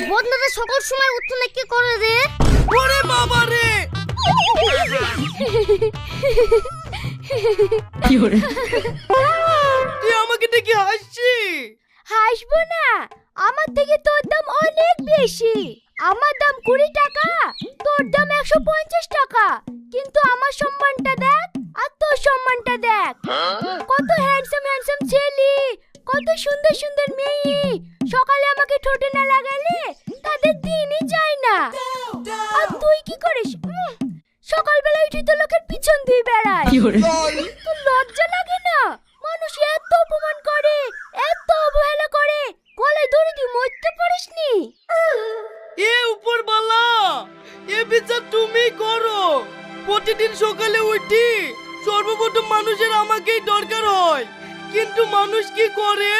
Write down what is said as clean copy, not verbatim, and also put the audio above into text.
বদনাটা সকল সময় উঠনে কি করে রে? ওরে বাবা রে, তুই আমাকে দেখে হাসছি? হাসবো না, আমার থেকে তোর দাম অনেক বেশি। আমার দাম 20 টাকা, তোর দাম 150 টাকা। কিন্তু আমার সম্মানটা দেখ আর তোর সম্মানটা দেখ। কত হ্যান্ডসাম হ্যান্ডসাম ছেলে, কত সুন্দর সুন্দর মেয়ে সকালে আমাকে ঠোঁটে না লাগালে তাদের দিনই যায় না। আর তুই কি করিস? সকালবেলা উঠে তো লোকের পিছন দিয়ে বেড়ায়। তোর লজ্জা লাগে না? মানুষ এত অপমান করে, এত অবহেলা করে, গলায় দড়ি দিয়ে মরতে পারিসনি? এ উপরওয়ালা, এ বিচার তুমি করো। প্রতিদিন সকালে উঠি সর্বপ্রথম মানুষের আমাকেই দরকার হয়, কিন্তু মানুষ কি করে